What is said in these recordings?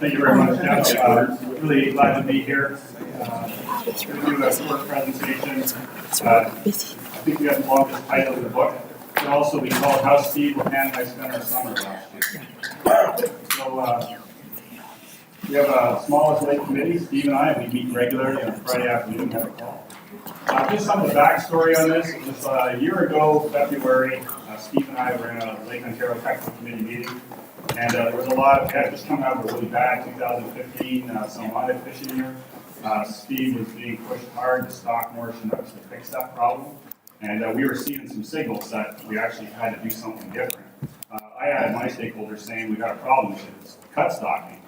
Thank you very much, Jeff. Really glad to be here. Going to do a short presentation. I think we have the longest title of the book. It can also be called How Steve, Lucan, and I Spent Our Summer Last Year. So we have a smallest lake committee, Steve and I. We meet regularly on Friday afternoon, have a call. Just some of the backstory on this. It was a year ago, February, Steve and I were in a Lake Ontario Technical Committee meeting. And there was a lot of, had just come out of a really bad 2015 salmon fishing year. Steve was being pushed hard to stock more Chinooks to fix that problem. And we were seeing some signals that we actually had to do something different. I had my stakeholders saying we got a problem, we should cut stocking.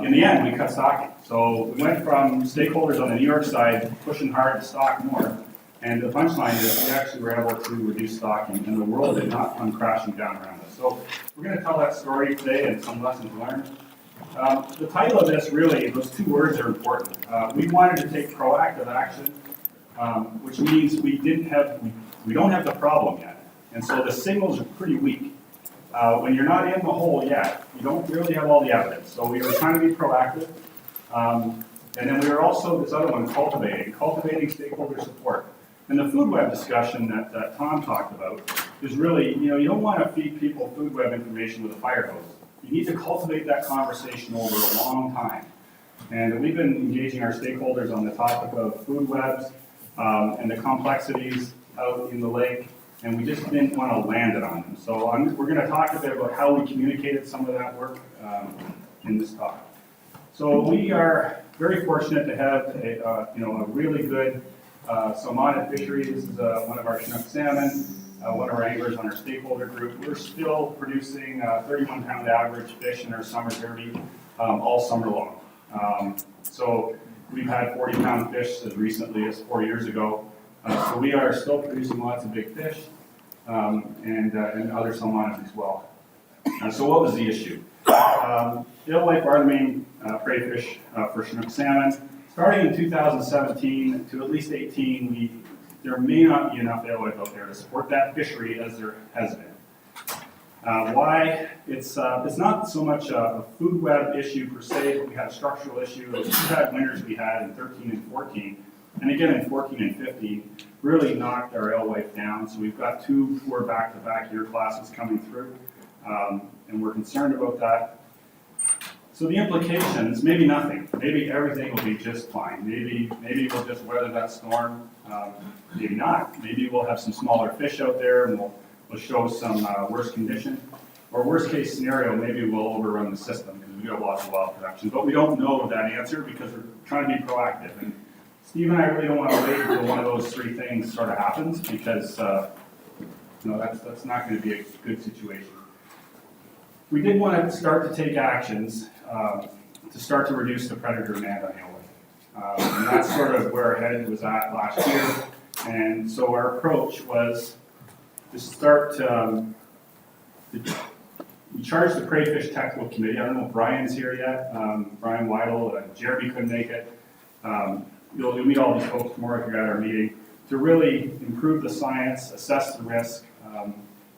In the end, we cut stocking. So we went from stakeholders on the New York side pushing hard to stock more. And the punchline is we actually were able to reduce stocking, and the world did not come crashing down around us. So we're going to tell that story today and some lessons learned. The title of this really, those two words are important. We wanted to take proactive action, which means we don't have the problem yet. And so the signals are pretty weak. When you're not in the hole yet, you don't really have all the evidence. So we were trying to be proactive. And then we were also, this other one, cultivating stakeholder support. And the food web discussion that Tom talked about is really, you don't want to feed people food web information with a fire hose. You need to cultivate that conversation over a long time. And we've been engaging our stakeholders on the topic of food webs and the complexities out in the lake, and we just didn't want to land it on them. So we're going to talk a bit about how we communicated some of that work in this talk. So we are very fortunate to have a really good salmon fishery. This is one of our Chinook salmon, one of our anglers on our stakeholder group. We're still producing 31-pound average fish in our summer derby all summer long. So we've had 40-pound fish as recently as 4 years ago. So we are still producing lots of big fish and other salmon as well. So what was the issue? Alewife are the main prey fish for Chinook salmon. Starting in 2017 to at least 18, there may not be enough alewife out there to support that fishery as there has been. Why? It's not so much a food web issue per se, but we had a structural issue. Those two bad winters we had in 13 and 14, and again in 14 and 15, really knocked our alewife down. So we've got two poor back-to-back year classes coming through, and we're concerned about that. So the implications, maybe nothing. Maybe everything will be just fine. Maybe we'll just weather that storm. Maybe not. Maybe we'll have some smaller fish out there and we'll show some worse condition. Or worst case scenario, maybe we'll overrun the system because we have lots of wild production. But we don't know that answer because we're trying to be proactive. And Steve and I really don't want to wait until one of those three things sort of happens because that's not going to be a good situation. We did want to start to take actions to start to reduce the predator demand on alewife. And that's sort of where our head was at last year. And so our approach was to start we charged the Crayfish Technical Committee. I don't know if Brian's here yet. Brian Weidel, Jeremy couldn't make it. You'll meet all these folks tomorrow if you're at our meeting to really improve the science, assess the risk,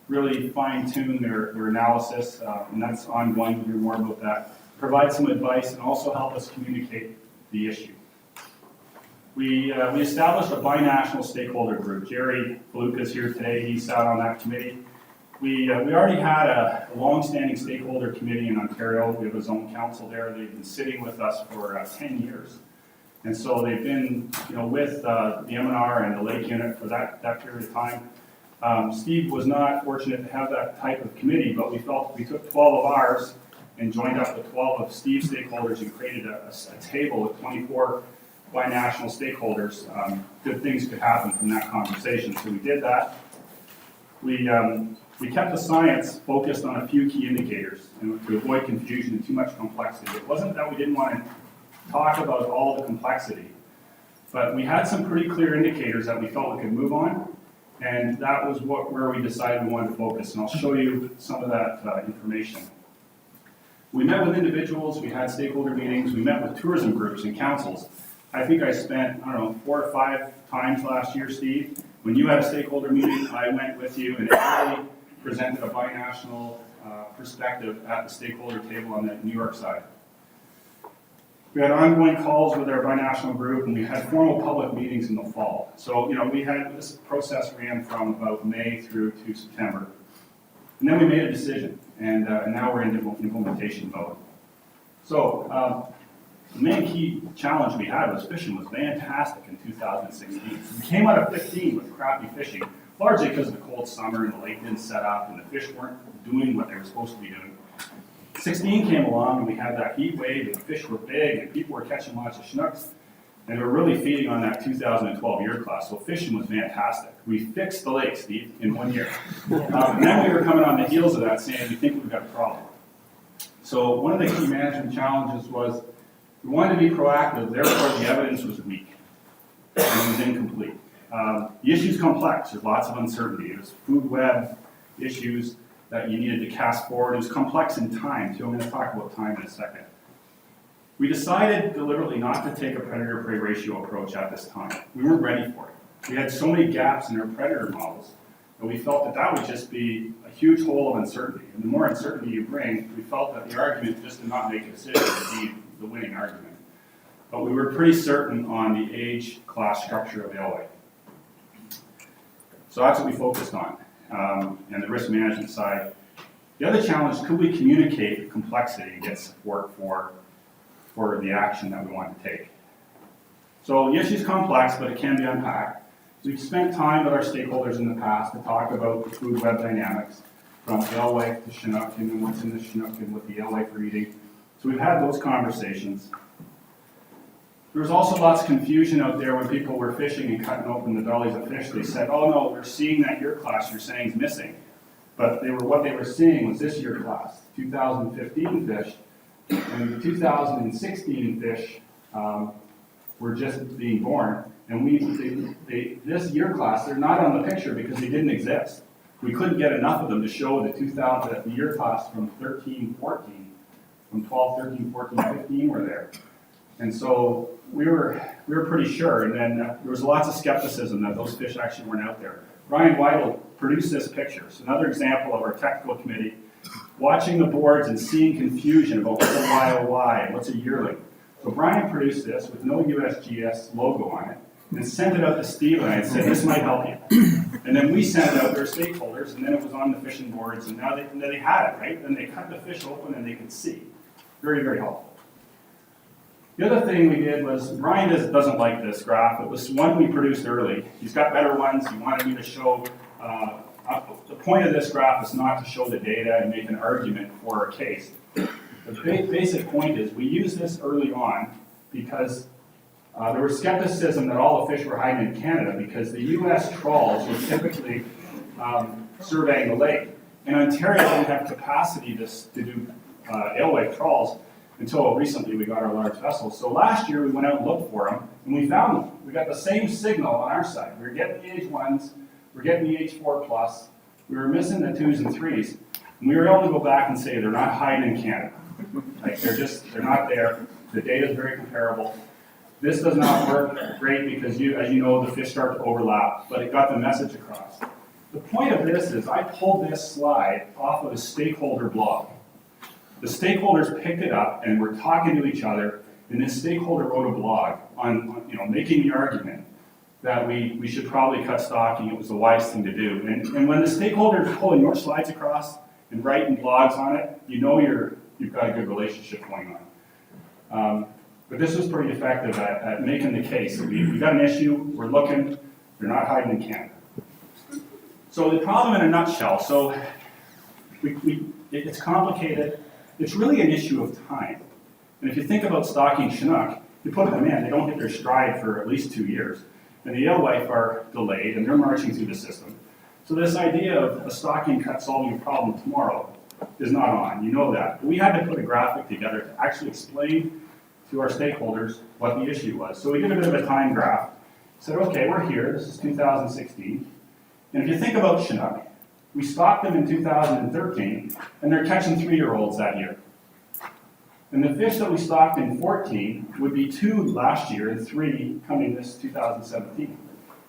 really fine-tune their analysis, and that's ongoing. We'll hear more about that. Provide some advice and also help us communicate the issue. We established a binational stakeholder group. Jerry Faluka is here today. He sat on that committee. We already had a long-standing stakeholder committee in Ontario. We have a zone council there. They've been sitting with us for 10 years. And so they've been with the M&R and the Lake Unit for that period of time. Steve was not fortunate to have that type of committee, but we felt if we took 12 of ours and joined up with 12 of Steve's stakeholders and created a table with 24 binational stakeholders, good things could happen from that conversation. So we did that. We kept the science focused on a few key indicators and to avoid confusion and too much complexity. It wasn't that we didn't want to talk about all the complexity, but we had some pretty clear indicators that we felt we could move on. And that was where we decided we wanted to focus, and I'll show you some of that information. We met with individuals, we had stakeholder meetings, we met with tourism groups and councils. I think I spent, 4 or 5 times last year, Steve. When you had a stakeholder meeting, I went with you and really presented a binational perspective at the stakeholder table on the New York side. We had ongoing calls with our binational group, and we had formal public meetings in the fall. So, we had this process ran from about May through to September. And then we made a decision, and now we're in implementation mode. So, the main key challenge we had was fishing was fantastic in 2016. We came out of 15 with crappy fishing, largely because of the cold summer and the lake didn't set up and the fish weren't doing what they were supposed to be doing. 16 came along and we had that heat wave and the fish were big and people were catching lots of Chinooks and we were really feeding on that 2012 year class, so fishing was fantastic. We fixed the lake, Steve, in 1 year. And then we were coming on the heels of that saying we think we've got a problem. So one of the key management challenges was we wanted to be proactive, therefore the evidence was weak and it was incomplete. The issue's complex, there's lots of uncertainty. There's food web issues that you needed to cast forward. It was complex in time, too. I'm going to talk about time in a second. We decided deliberately not to take a predator-prey ratio approach at this time. We weren't ready for it. We had so many gaps in our predator models that we felt that that would just be a huge hole of uncertainty. And the more uncertainty you bring, we felt that the argument just to not make a decision would be the winning argument. But we were pretty certain on the age class structure of the LA. So that's what we focused on. And the risk management side. The other challenge, could we communicate the complexity and get support for the action that we want to take? So the issue is complex, but it can be unpacked. So we've spent time with our stakeholders in the past to talk about the food web dynamics from alewife to Chinook and what's in the Chinook and what the alewife are eating. So we've had those conversations. There was also lots of confusion out there when people were fishing and cutting open the bellies of fish. They said, oh no, we're seeing that year class you're saying is missing. But what they were seeing was this year class, 2015 fish, and the 2016 fish were just being born. And this year class, they're not on the picture because they didn't exist. We couldn't get enough of them to show the year class from 13, 14, from 12, 13, 14, 15 were there. And so we were pretty sure, and then there was lots of skepticism that those fish actually weren't out there. Brian Weidel produced this picture. It's another example of our technical committee watching the boards and seeing confusion about what's a YOY and what's a yearling. So Brian produced this with no USGS logo on it and sent it out to Steve and I and said, this might help you. And then we sent it out to our stakeholders and then it was on the fishing boards and now they had it, right? Then they cut the fish open and they could see. Very, very helpful. The other thing we did was, Brian doesn't like this graph. It was one we produced early. He's got better ones. He wanted me to show, the point of this graph is not to show the data and make an argument for a case. The basic point is we used this early on because there was skepticism that all the fish were hiding in Canada because the US trawls were typically surveying the lake. And Ontario didn't have capacity to do alewife trawls until recently we got our large vessels. So last year we went out and looked for them, and we found them. We got the same signal on our side. We were getting the H1s, we're getting the H4+, we were missing the 2s and 3s, and we were able to go back and say they're not hiding in Canada. Like they're not there. The data is very comparable. This does not work great because as you know, the fish start to overlap, but it got the message across. The point of this is I pulled this slide off of a stakeholder blog. The stakeholders picked it up and were talking to each other, and this stakeholder wrote a blog on making the argument that we should probably cut stocking. It was the wise thing to do. And when the stakeholders are pulling your slides across and writing blogs on it, you know you've got a good relationship going on. But this was pretty effective at making the case. We got an issue, we're looking, they're not hiding in Canada. So the problem in a nutshell, so it's complicated. It's really an issue of time. And if you think about stocking Chinook, you put them in, they don't hit their stride for at least 2 years. And the alewife are delayed, and they're marching through the system. So this idea of a stocking cut solving a problem tomorrow is not on, you know that. But we had to put a graphic together to actually explain to our stakeholders what the issue was. So we did a bit of a time graph. Said, okay, we're here, this is 2016. And if you think about Chinook, we stocked them in 2013, and they're catching 3-year-olds that year. And the fish that we stocked in 14 would be 2 last year and 3 coming this 2017.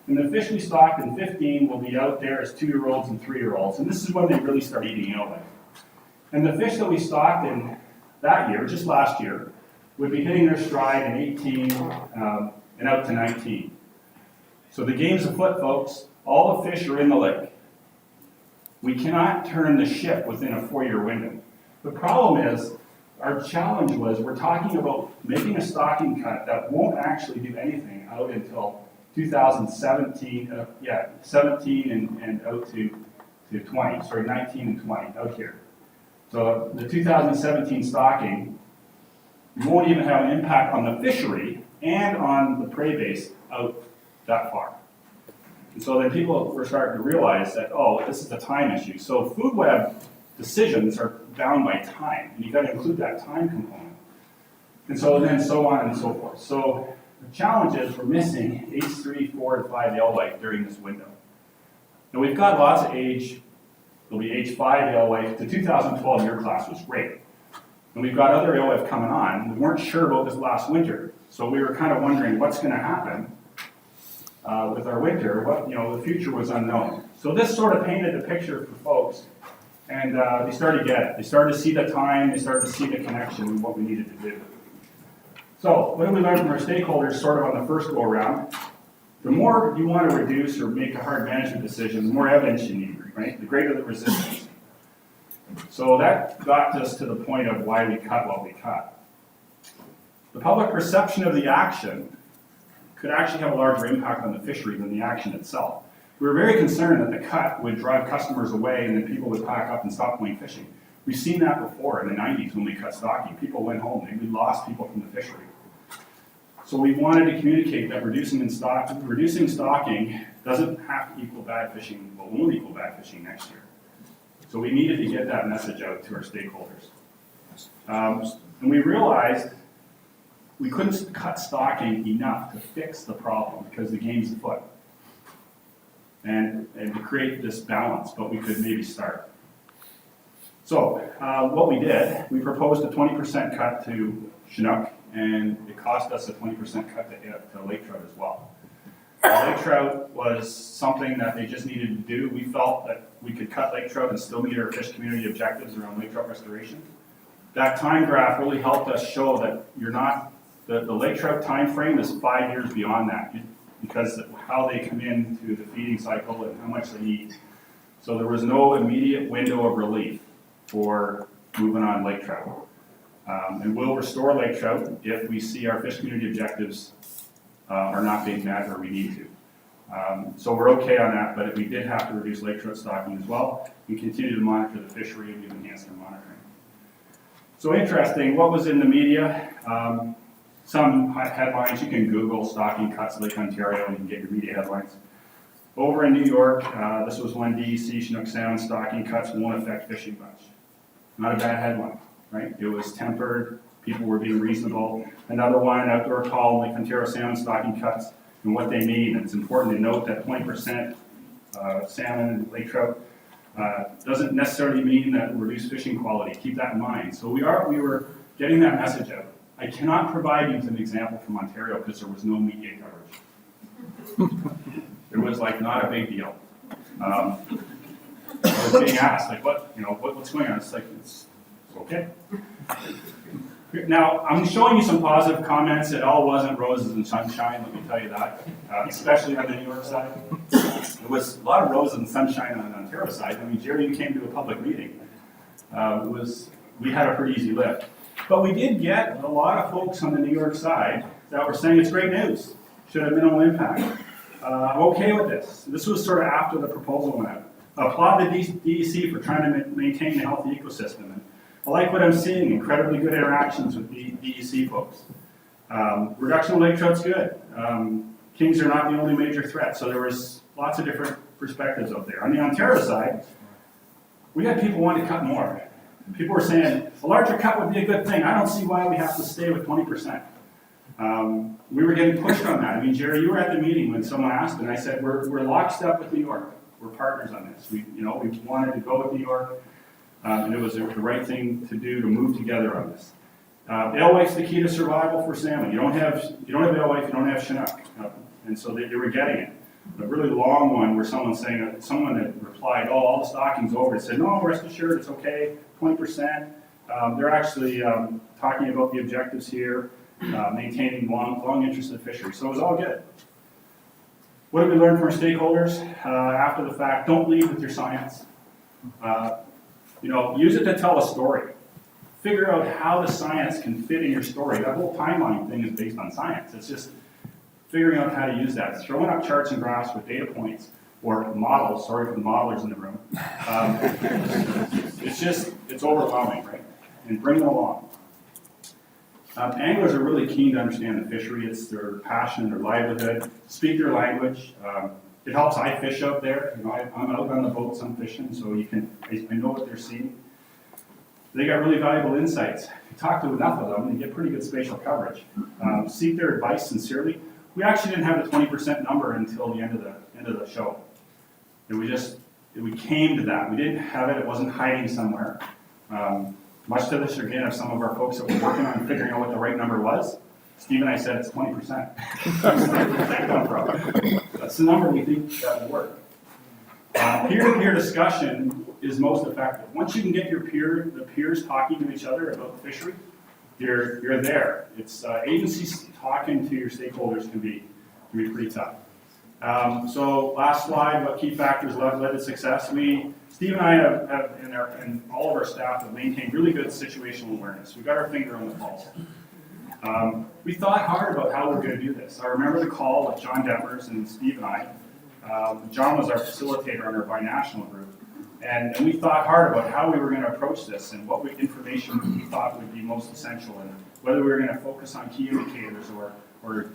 And the fish we stocked in 15 will be out there as 2-year-olds and 3-year-olds, and this is when they really start eating alewife. And the fish that we stocked in that year, just last year, would be hitting their stride in 18 and out to 19. So the game's afoot, folks. All the fish are in the lake. We cannot turn the ship within a 4-year window. The problem is, our challenge was we're talking about making a stocking cut that won't actually do anything out until 2017, 17 and out to 20, sorry, 19 and 20, out here. So the 2017 stocking won't even have an impact on the fishery and on the prey base out that far. And so then people were starting to realize that, oh, this is a time issue. So food web decisions are bound by time, and you've got to include that time component. And so then so on and so forth. So the challenge is we're missing H3, 4, and 5 alewife during this window. Now we've got lots of age, there'll be H5 alewife. The 2012 year class was great. And we've got other alewife coming on. We weren't sure about this last winter, so we were kind of wondering what's going to happen with our winter. The future was unknown. So this sort of painted a picture for folks, and they started to get it. They started to see the time, they started to see the connection and what we needed to do. So what did we learn from our stakeholders sort of on the first go around? The more you want to reduce or make a hard management decision, the more evidence you need, right? The greater the resistance. So that got us to the point of why we cut what we cut. The public perception of the action could actually have a larger impact on the fishery than the action itself. We were very concerned that the cut would drive customers away and then people would pack up and stop going fishing. We've seen that before in the 90s when we cut stocking. People went home and we lost people from the fishery. So we wanted to communicate that reducing stocking doesn't have to equal bad fishing, well, won't equal bad fishing next year. So we needed to get that message out to our stakeholders. And we realized we couldn't cut stocking enough to fix the problem because the game's afoot. And to create this balance, but we could maybe start. So what we did, we proposed a 20% cut to Chinook, and it cost us a 20% cut to lake trout as well. Lake trout was something that they just needed to do. We felt that we could cut lake trout and still meet our fish community objectives around lake trout restoration. That time graph really helped us show that the lake trout time frame is 5 years beyond that because of how they come into the feeding cycle and how much they eat. So there was no immediate window of relief for moving on lake trout. And we'll restore lake trout if we see our fish community objectives are not being met or we need to. So we're okay on that, but if we did have to reduce lake trout stocking as well, we continue to monitor the fishery and we've enhanced our monitoring. So interesting, what was in the media? Some headlines, you can Google stocking cuts Lake Ontario and you can get your media headlines. Over in New York, this was when DEC Chinook salmon stocking cuts won't affect fishing much. Not a bad headline, right? It was tempered, people were being reasonable. Another one, outdoor call, Lake Ontario salmon stocking cuts and what they mean. And it's important to note that 20% salmon and lake trout doesn't necessarily mean that reduced fishing quality. Keep that in mind. So we were getting that message out. I cannot provide you with an example from Ontario because there was no media coverage. It was like not a big deal. I was being asked, like, what's going on? It's like, it's okay. Now, I'm showing you some positive comments. It all wasn't roses and sunshine, let me tell you that, especially on the New York side. There was a lot of roses and sunshine on the Ontario side. I mean, Jerry, you came to a public meeting. We had a pretty easy lift. But we did get a lot of folks on the New York side that were saying it's great news, should have minimal impact. I'm okay with this. This was sort of after the proposal went out. Applaud the DEC for trying to maintain a healthy ecosystem. And I like what I'm seeing, incredibly good interactions with the DEC folks. Reduction of lake trout's good. Kings are not the only major threat, so there was lots of different perspectives out there. On the Ontario side, we had people wanting to cut more. People were saying, a larger cut would be a good thing. I don't see why we have to stay with 20%. We were getting pushed on that. I mean, Jerry, you were at the meeting when someone asked, and I said, we're lockstep with New York. We're partners on this. We wanted to go with New York, and it was the right thing to do to move together on this. Alewife is the key to survival for salmon. You don't have alewife, you don't have Chinook, and so they were getting it. A really long one where someone had replied, oh, all the stocking's over. It said, no, rest assured, it's okay, 20%. They're actually talking about the objectives here, maintaining long interest in the fishery. So it was all good. What did we learn from our stakeholders after the fact? Don't lead with your science. Use it to tell a story. Figure out how the science can fit in your story. That whole timeline thing is based on science. It's just figuring out how to use that. Throwing up charts and graphs with data points or models, sorry for the modelers in the room. It's overwhelming, right? And bring them along. Anglers are really keen to understand the fishery. It's their passion and their livelihood. Speak their language. It helps I fish out there. I'm out on the boats, I'm fishing, so I know what they're seeing. They got really valuable insights. You talk to enough of them, and you get pretty good spatial coverage. Seek their advice sincerely. We actually didn't have the 20% number until the end of the show. We came to that. We didn't have it. It wasn't hiding somewhere. Much to the chagrin of some of our folks that were working on figuring out what the right number was. Steve and I said it's 20%. Where's that come from? That's the number we think that will work. Peer-to-peer discussion is most effective. Once you can get the peers talking to each other about the fishery, you're there. It's agencies talking to your stakeholders can be pretty tough. So last slide, what key factors led to success? Steve and I have and all of our staff have maintained really good situational awareness. We've got our finger on the pulse. We thought hard about how we're going to do this. I remember the call with John Demers and Steve and I. John was our facilitator on our binational group. And we thought hard about how we were going to approach this and what information we thought would be most essential and whether we were going to focus on key indicators or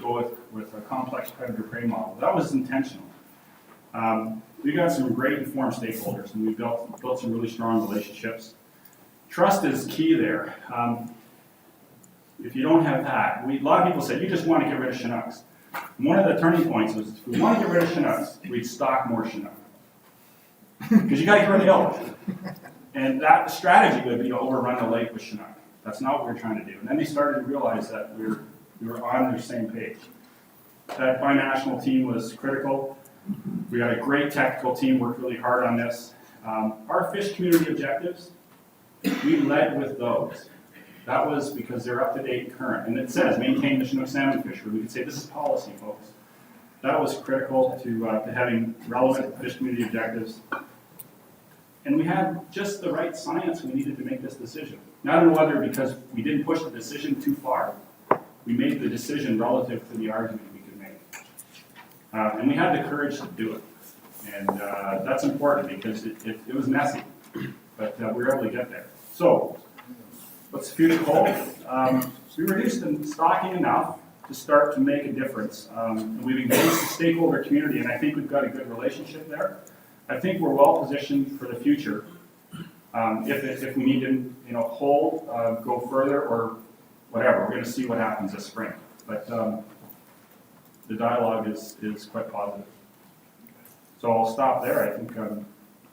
go with a complex predator-prey model. That was intentional. We got some great informed stakeholders and we built some really strong relationships. Trust is key there. If you don't have that, a lot of people say, you just want to get rid of Chinooks. One of the turning points was, if we want to get rid of Chinooks, we'd stock more Chinook. Because you got to get rid of the yellow. And that strategy would be to overrun the lake with Chinook. That's not what we were trying to do. And then they started to realize that we were on the same page. That binational team was critical. We got a great technical team, worked really hard on this. Our fish community objectives, we led with those. That was because they're up to date and current. And it says maintain the Chinook salmon fishery. We could say this is policy, folks. That was critical to having relevant fish community objectives. And we had just the right science we needed to make this decision. Not only whether because we didn't push the decision too far, we made the decision relative to the argument we could make. And we had the courage to do it. And that's important because it was messy, but we were able to get there. So, what's the future hold? We reduced the stocking enough to start to make a difference. And we've engaged the stakeholder community, and I think we've got a good relationship there. I think we're well positioned for the future. If we need to, hold, go further, or whatever, we're going to see what happens this spring. But the dialogue is quite positive. So I'll stop there. I think